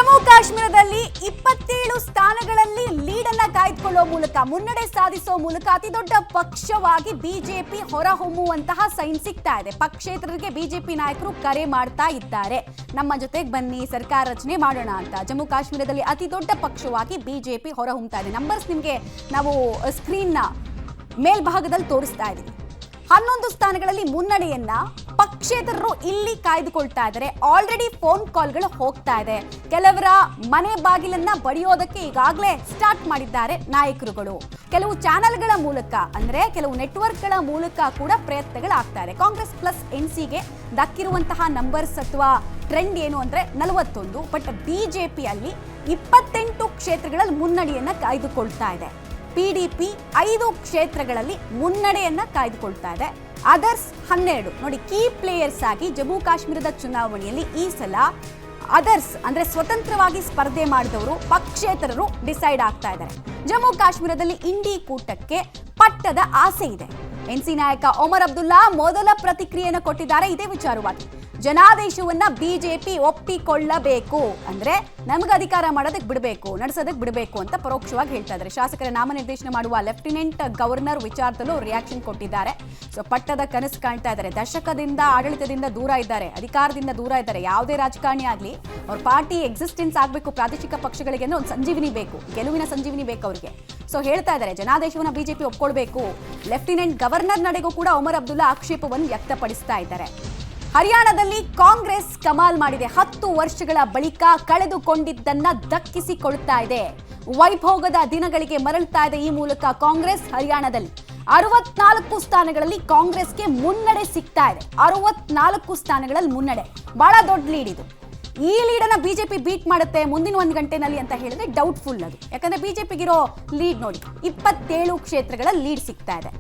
ಜಮ್ಮು ಕಾಶ್ಮೀರದಲ್ಲಿ 27 ಸ್ಥಾನಗಳಲ್ಲಿ ಲೀಡ್ ಅನ್ನ ಕಾಯ್ದುಕೊಳ್ಳುವ ಮೂಲಕ ಮುನ್ನಡೆ ಸಾಧಿಸುವ ಮೂಲಕ ಅತಿದೊಡ್ಡ ಪಕ್ಷವಾಗಿ ಬಿಜೆಪಿ ಹೊರಹೊಮ್ಮುವಂತಹ ಸೈನ್ ಸಿಗ್ತಾ ಇದೆ. ಪಕ್ಷೇತರರಿಗೆ ಬಿಜೆಪಿ ನಾಯಕರು ಕರೆ ಮಾಡ್ತಾ ಇದ್ದಾರೆ, ನಮ್ಮ ಜೊತೆಗೆ ಬನ್ನಿ ಸರ್ಕಾರ ರಚನೆ ಮಾಡೋಣ ಅಂತ. ಜಮ್ಮು ಕಾಶ್ಮೀರದಲ್ಲಿ ಅತಿದೊಡ್ಡ ಪಕ್ಷವಾಗಿ ಬಿಜೆಪಿ ಹೊರಹೊಮ್ಮುತ್ತಾ ಇದೆ. ನಂಬರ್ಸ್ ನಿಮಗೆ ನಾವು ಸ್ಕ್ರೀನ್ ನ ಮೇಲ್ಭಾಗದಲ್ಲಿ ತೋರಿಸ್ತಾ ಇದ್ದೀವಿ. 11 ಸ್ಥಾನಗಳಲ್ಲಿ ಮುನ್ನಡೆಯನ್ನ ಪಕ್ಷೇತರರು ಇಲ್ಲಿ ಕಾಯ್ದುಕೊಳ್ತಾ ಇದ್ದಾರೆ. ಆಲ್ರೆಡಿ ಫೋನ್ ಕಾಲ್ಗಳು ಹೋಗ್ತಾ ಇದೆ. ಕೆಲವರ ಮನೆ ಬಾಗಿಲನ್ನ ಬಡಿಯೋದಕ್ಕೆ ಈಗಾಗಲೇ ಸ್ಟಾರ್ಟ್ ಮಾಡಿದ್ದಾರೆ ನಾಯಕರುಗಳು. ಕೆಲವು ಚಾನೆಲ್ಗಳ ಮೂಲಕ ಅಂದ್ರೆ ಕೆಲವು ನೆಟ್ವರ್ಕ್ಗಳ ಮೂಲಕ ಕೂಡ ಪ್ರಯತ್ನಗಳಾಗ್ತಾ ಇದೆ. ಕಾಂಗ್ರೆಸ್ ಪ್ಲಸ್ ಎನ್ಸಿಗೆ ದಕ್ಕಿರುವಂತಹ ನಂಬರ್ಸ್ ಅಥವಾ ಟ್ರೆಂಡ್ ಏನು ಅಂದ್ರೆ 41. ಬಟ್ ಬಿಜೆಪಿಯಲ್ಲಿ 28 ಕ್ಷೇತ್ರಗಳಲ್ಲಿ ಮುನ್ನಡೆಯನ್ನ ಕಾಯ್ದುಕೊಳ್ತಾ ಇದೆ. ಪಿಡಿಪಿ 5 ಕ್ಷೇತ್ರಗಳಲ್ಲಿ ಮುನ್ನಡೆಯನ್ನ ಕಾಯ್ದುಕೊಳ್ತಾ ಇದೆ. ಅದರ್ಸ್ 12. ನೋಡಿ, ಕೀ ಪ್ಲೇಯರ್ಸ್ ಆಗಿ ಜಮ್ಮು ಕಾಶ್ಮೀರದ ಚುನಾವಣೆಯಲ್ಲಿ ಈ ಸಲ ಅದರ್ಸ್ ಅಂದ್ರೆ ಸ್ವತಂತ್ರವಾಗಿ ಸ್ಪರ್ಧೆ ಮಾಡಿದವರು ಪಕ್ಷೇತರರು ಡಿಸೈಡ್ ಆಗ್ತಾ ಇದ್ದಾರೆ. ಜಮ್ಮು ಕಾಶ್ಮೀರದಲ್ಲಿ ಇಂಡಿ ಕೂಟಕ್ಕೆ ಪಟ್ಟದ ಆಸೆ ಇದೆ. ಎನ್ಸಿ ನಾಯಕ ಒಮರ್ ಅಬ್ದುಲ್ಲಾ ಮೊದಲ ಪ್ರತಿಕ್ರಿಯೆಯನ್ನು ಕೊಟ್ಟಿದ್ದಾರೆ ಇದೇ ವಿಚಾರವಾಗಿ. ಜನಾದೇಶವನ್ನ ಬಿಜೆಪಿ ಒಪ್ಪಿಕೊಳ್ಳಬೇಕು, ಅಂದ್ರೆ ನಮಗೆ ಅಧಿಕಾರ ಮಾಡೋದಕ್ಕೆ ಬಿಡಬೇಕು, ನಡೆಸೋದಕ್ಕೆ ಬಿಡಬೇಕು ಅಂತ ಪರೋಕ್ಷವಾಗಿ ಹೇಳ್ತಾ ಇದ್ದಾರೆ. ಶಾಸಕರ ನಾಮನಿರ್ದೇಶನ ಮಾಡುವ ಲೆಫ್ಟಿನೆಂಟ್ ಗವರ್ನರ್ ವಿಚಾರದಲ್ಲೂ ರಿಯಾಕ್ಷನ್ ಕೊಟ್ಟಿದ್ದಾರೆ. ಸೊ ಪಟ್ಟದ ಕನಸು ಕಾಣ್ತಾ ಇದ್ದಾರೆ. ದಶಕದಿಂದ ಆಡಳಿತದಿಂದ ದೂರ ಇದ್ದಾರೆ, ಅಧಿಕಾರದಿಂದ ದೂರ ಇದ್ದಾರೆ. ಯಾವುದೇ ರಾಜಕಾರಣಿ ಆಗಲಿ ಅವ್ರ ಪಾರ್ಟಿ ಎಕ್ಸಿಸ್ಟೆನ್ಸ್ ಆಗಬೇಕು, ಪ್ರಾದೇಶಿಕ ಪಕ್ಷಗಳಿಗೆ ಅಂದ್ರೆ ಒಂದು ಸಂಜೀವಿನಿ ಬೇಕು, ಗೆಲುವಿನ ಸಂಜೀವಿನಿ ಬೇಕು ಅವರಿಗೆ. ಸೊ ಹೇಳ್ತಾ ಇದ್ದಾರೆ ಜನಾದೇಶವನ್ನ ಬಿಜೆಪಿ ಒಪ್ಕೊಳ್ಬೇಕು. ಲೆಫ್ಟಿನೆಂಟ್ ಗವರ್ನರ್ ನಡೆಗೂ ಕೂಡ ಒಮರ್ ಅಬ್ದುಲ್ಲಾ ಆಕ್ಷೇಪವನ್ನು ವ್ಯಕ್ತಪಡಿಸ್ತಾ ಇದ್ದಾರೆ. ಹರಿಯಾಣದಲ್ಲಿ ಕಾಂಗ್ರೆಸ್ ಕಮಾಲ್ ಮಾಡಿದೆ. 10 ವರ್ಷಗಳ ಬಳಿಕ ಕಳೆದುಕೊಂಡಿದ್ದನ್ನ ದಕ್ಕಿಸಿಕೊಳ್ತಾ ಇದೆ. ವೈಭೋಗದ ದಿನಗಳಿಗೆ ಮರಳ್ತಾ ಇದೆ ಈ ಮೂಲಕ ಕಾಂಗ್ರೆಸ್. ಹರಿಯಾಣದಲ್ಲಿ 64 ಸ್ಥಾನಗಳಲ್ಲಿ ಕಾಂಗ್ರೆಸ್ಗೆ ಮುನ್ನಡೆ ಸಿಗ್ತಾ ಇದೆ. 64 ಸ್ಥಾನಗಳಲ್ಲಿ ಮುನ್ನಡೆ, ಬಹಳ ದೊಡ್ಡ ಲೀಡ್ ಇದು. ಈ ಲೀಡನ್ನ ಬಿಜೆಪಿ ಬೀಟ್ ಮಾಡುತ್ತೆ ಮುಂದಿನ 1 ಗಂಟೆನಲ್ಲಿ ಅಂತ ಹೇಳಿದ್ರೆ ಡೌಟ್ಫುಲ್ ಅದು. ಯಾಕಂದ್ರೆ ಬಿಜೆಪಿಗಿರೋ ಲೀಡ್ ನೋಡಿ, 27 ಕ್ಷೇತ್ರಗಳ ಲೀಡ್ ಸಿಗ್ತಾ ಇದೆ.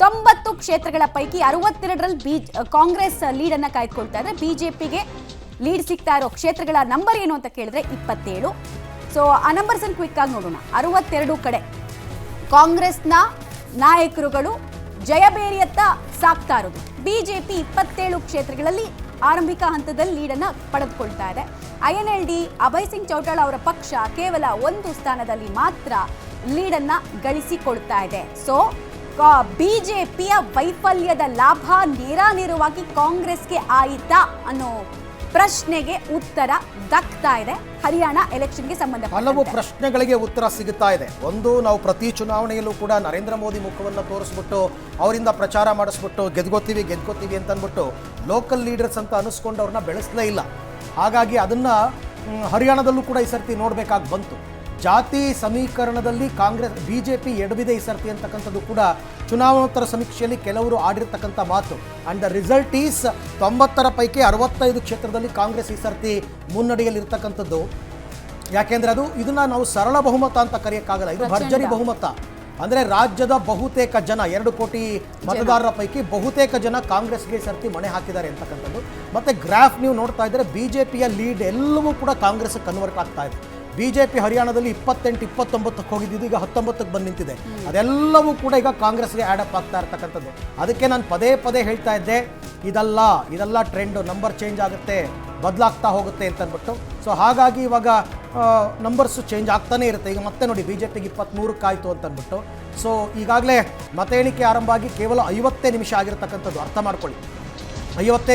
90 ಕ್ಷೇತ್ರಗಳ ಪೈಕಿ 62ರಲ್ಲಿ ಕಾಂಗ್ರೆಸ್ ಲೀಡ್ ಅನ್ನ ಕಾಯ್ದುಕೊಳ್ತಾ ಇದ್ರೆ ಬಿಜೆಪಿಗೆ ಲೀಡ್ ಸಿಗ್ತಾ ಇರೋ ಕ್ಷೇತ್ರಗಳ ನಂಬರ್ ಏನು ಅಂತ ಕೇಳಿದ್ರೆ 27. ಸೊ ಆ ನಂಬರ್ಸ್ ಅನ್ನು ಕ್ವಿಕ್ ಆಗಿ ನೋಡೋಣ. 62 ಕಡೆ ಕಾಂಗ್ರೆಸ್ನ ನಾಯಕರುಗಳು ಜಯಬೇರಿಯತ್ತ ಸಾಕ್ತಾ ಇರೋದು. ಬಿಜೆಪಿ 27 ಕ್ಷೇತ್ರಗಳಲ್ಲಿ ಆರಂಭಿಕ ಹಂತದಲ್ಲಿ ಲೀಡನ್ನು ಪಡೆದುಕೊಳ್ತಾ ಇದೆ. INLD ಅಭಯ್ ಸಿಂಗ್ ಚೌಟಾಳ ಅವರ ಪಕ್ಷ ಕೇವಲ 1 ಸ್ಥಾನದಲ್ಲಿ ಮಾತ್ರ ಲೀಡನ್ನು ಗಳಿಸಿಕೊಳ್ತಾ ಇದೆ. ಸೊ ಬಿಜೆಪಿಯ ವೈಫಲ್ಯದ ಲಾಭ ನೇರವಾಗಿ ಕಾಂಗ್ರೆಸ್ಗೆ ಆಯಿತಾ ಅನ್ನೋ ಪ್ರಶ್ನೆಗೆ ಉತ್ತರ ದಕ್ತಾ ಇದೆ. ಹರಿಯಾಣ ಎಲೆಕ್ಷನ್ಗೆ ಸಂಬಂಧ ಹಲವು ಪ್ರಶ್ನೆಗಳಿಗೆ ಉತ್ತರ ಸಿಗುತ್ತಾ ಇದೆ. ಒಂದು, ನಾವು ಪ್ರತಿ ಚುನಾವಣೆಯಲ್ಲೂ ಕೂಡ ನರೇಂದ್ರ ಮೋದಿ ಮುಖವನ್ನು ತೋರಿಸ್ಬಿಟ್ಟು ಅವರಿಂದ ಪ್ರಚಾರ ಮಾಡಿಸ್ಬಿಟ್ಟು ಗೆದ್ಕೋತೀವಿ ಅಂತ ಅಂದ್ಬಿಟ್ಟು ಲೋಕಲ್ ಲೀಡರ್ಸ್ ಅಂತ ಅನಿಸ್ಕೊಂಡು ಬೆಳೆಸಲೇ ಇಲ್ಲ. ಹಾಗಾಗಿ ಅದನ್ನ ಹರಿಯಾಣದಲ್ಲೂ ಕೂಡ ಈ ಸರ್ತಿ ನೋಡಬೇಕಾಗಿ ಬಂತು. ಜಾತಿ ಸಮೀಕರಣದಲ್ಲಿ ಕಾಂಗ್ರೆಸ್ ಬಿಜೆಪಿ ಎಡವಿದೆ ಈ ಸರ್ತಿ ಅಂತಕ್ಕಂಥದ್ದು ಕೂಡ ಚುನಾವಣೋತ್ತರ ಸಮೀಕ್ಷೆಯಲ್ಲಿ ಕೆಲವರು ಆಡಿರ್ತಕ್ಕಂಥ ಮಾತು. ಅಂಡ್ ದ ರಿಸಲ್ಟ್ ಈಸ್ 90 ಪೈಕಿ 65 ಕ್ಷೇತ್ರದಲ್ಲಿ ಕಾಂಗ್ರೆಸ್ ಈ ಸರ್ತಿ ಮುನ್ನಡೆಯಲ್ಲಿರ್ತಕ್ಕಂಥದ್ದು. ಯಾಕೆಂದ್ರೆ ಇದನ್ನ ನಾವು ಸರಳ ಬಹುಮತ ಅಂತ ಕರೆಯಕ್ಕಾಗಲ್ಲ, ಇದು ಭರ್ಜರಿ ಬಹುಮತ. ಅಂದ್ರೆ ರಾಜ್ಯದ ಬಹುತೇಕ ಜನ 2 ಕೋಟಿ ಮತದಾರರ ಪೈಕಿ ಬಹುತೇಕ ಜನ ಕಾಂಗ್ರೆಸ್ಗೆ ಈ ಸರ್ತಿ ಮಣೆ ಹಾಕಿದ್ದಾರೆ ಅಂತಕ್ಕಂಥದ್ದು. ಮತ್ತೆ ಗ್ರಾಫ್ ನೀವು ನೋಡ್ತಾ ಇದ್ರೆ ಬಿಜೆಪಿಯ ಲೀಡ್ ಎಲ್ಲವೂ ಕೂಡ ಕಾಂಗ್ರೆಸ್ ಕನ್ವರ್ಟ್ ಆಗ್ತಾ ಇದೆ. ಬಿಜೆಪಿ ಹರಿಯಾಣದಲ್ಲಿ 28-29 ಹೋಗಿದ್ದು ಈಗ 19ಕ್ಕೆ ಬಂದು ನಿಂತಿದೆ. ಅದೆಲ್ಲವೂ ಕೂಡ ಈಗ ಕಾಂಗ್ರೆಸ್ಗೆ ಆ್ಯಡಪ್ ಆಗ್ತಾ ಇರ್ತಕ್ಕಂಥದ್ದು. ಅದಕ್ಕೆ ನಾನು ಪದೇ ಹೇಳ್ತಾ ಇದ್ದೆ, ಇದೆಲ್ಲ ಟ್ರೆಂಡ್, ನಂಬರ್ ಚೇಂಜ್ ಆಗುತ್ತೆ, ಬದಲಾಗ್ತಾ ಹೋಗುತ್ತೆ ಅಂತ ಅಂದ್ಬಿಟ್ಟು. ಸೊ ಹಾಗಾಗಿ ಇವಾಗ ನಂಬರ್ಸು ಚೇಂಜ್ ಆಗ್ತಾನೆ ಇರುತ್ತೆ. ಈಗ ಮತ್ತೆ ನೋಡಿ ಬಿಜೆಪಿಗೆ 23 ಆಯಿತು ಅಂತ ಅಂದ್ಬಿಟ್ಟು. ಸೊ ಈಗಾಗಲೇ ಮತ ಎಣಿಕೆ ಆರಂಭ ಆಗಿ ಕೇವಲ 50 ನಿಮಿಷ ಆಗಿರ್ತಕ್ಕಂಥದ್ದು. ಅರ್ಥ ಮಾಡ್ಕೊಳ್ಳಿ, 50